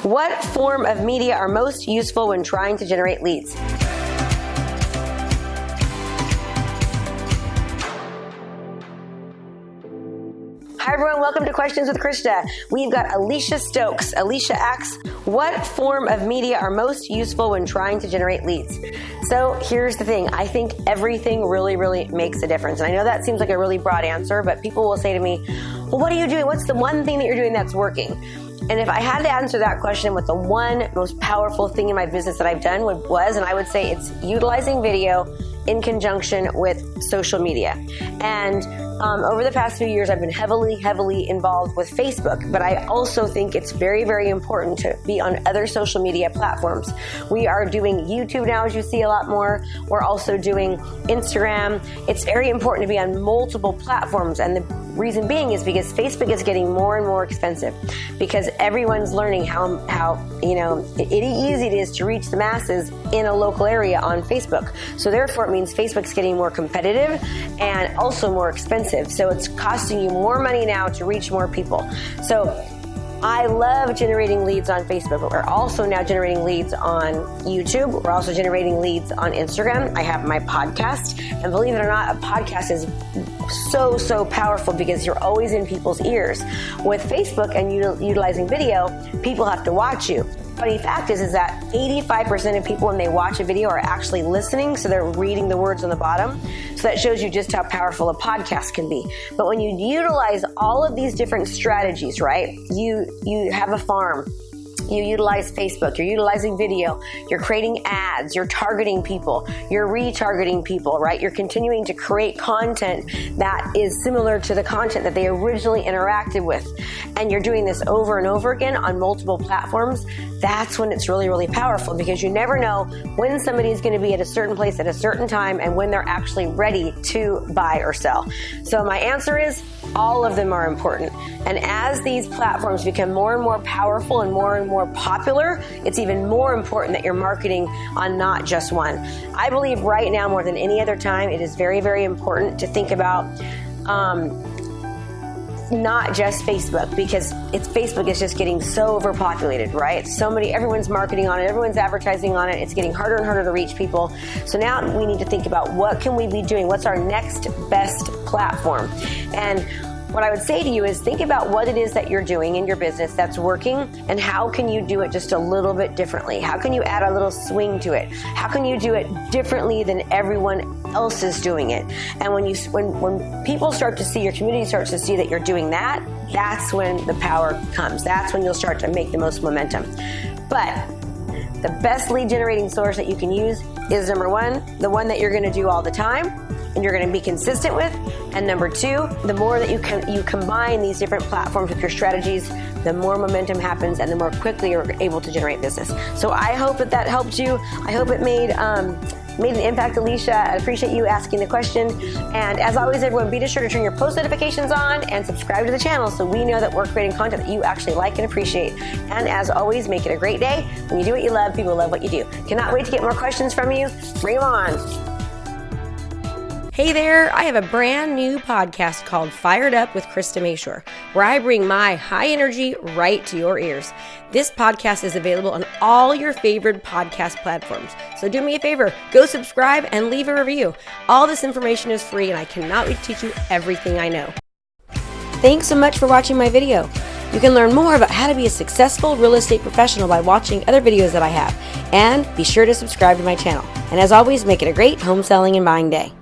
What form of media are most useful when trying to generate leads? Hi everyone, welcome to Questions with Krista. We've got Alicia Stokes. Alicia asks, what form of media are most useful when trying to generate leads? So here's the thing. I think everything really makes a difference. And I know that seems like a really broad answer, but people will say to me, well, what are you doing? What's the one thing that you're doing that's working? And if I had to answer that question with the one most powerful thing in my business that I've done and I would say it's utilizing video in conjunction with social media. And over the past few years, I've been heavily involved with Facebook, but I also think it's very important to be on other social media platforms. We are doing YouTube now, as you see a lot more. We're also doing Instagram. It's very important to be on multiple platforms, and the reason being is because Facebook is getting more and more expensive because everyone's learning how easy it is to reach the masses in a local area on Facebook. So therefore, it means Facebook's getting more competitive and also more expensive. So it's costing you more money now to reach more people. So I love generating leads on Facebook, but we're also now generating leads on YouTube. We're also generating leads on Instagram. I have my podcast, and believe it or not, a podcast is so powerful because you're always in people's ears. With Facebook and utilizing video, people have to watch you. Funny fact is that 85% of people when they watch a video are actually listening, so they're reading the words on the bottom. So that shows you just how powerful a podcast can be. But when you utilize all of these different strategies, right? You have a farm. You utilize Facebook, you're utilizing video, you're creating ads, you're targeting people, you're retargeting people, right? You're continuing to create content that is similar to the content that they originally interacted with. And you're doing this over and over again on multiple platforms. That's when it's really powerful, because you never know when somebody is going to be at a certain place at a certain time and when they're actually ready to buy or sell. So my answer is all of them are important. And as these platforms become more and more powerful and more popular, it's even more important that you're marketing on not just one. I believe right now more than any other time, it is very important to think about not just Facebook, because Facebook is just getting so overpopulated, right? Everyone's marketing on it, everyone's advertising on it. It's getting harder and harder to reach people. So now we need to think about what can we be doing? What's our next best platform? And what I would say to you is think about what it is that you're doing in your business that's working, and how can you do it just a little bit differently? How can you add a little swing to it? How can you do it differently than everyone else is doing it? And when people start to see, your community starts to see that you're doing that, that's when the power comes. That's when you'll start to make the most momentum. But the best lead generating source that you can use is, number one, the one that you're going to do all the time and you're going to be consistent with. And number two, the more that you combine these different platforms with your strategies, the more momentum happens and the more quickly you're able to generate business. So I hope that helped you. I hope it made an impact, Alicia. I appreciate you asking the question. And as always, everyone, be sure to turn your post notifications on and subscribe to the channel so we know that we're creating content that you actually like and appreciate. And as always, make it a great day. When you do what you love, people love what you do. Cannot wait to get more questions from you. Bring them on. Hey there, I have a brand new podcast called Fired Up with Krista Mashore, where I bring my high energy right to your ears. This podcast is available on all your favorite podcast platforms. So do me a favor, go subscribe and leave a review. All this information is free and I cannot wait to teach you everything I know. Thanks so much for watching my video. You can learn more about how to be a successful real estate professional by watching other videos that I have. And be sure to subscribe to my channel. And as always, make it a great home selling and buying day.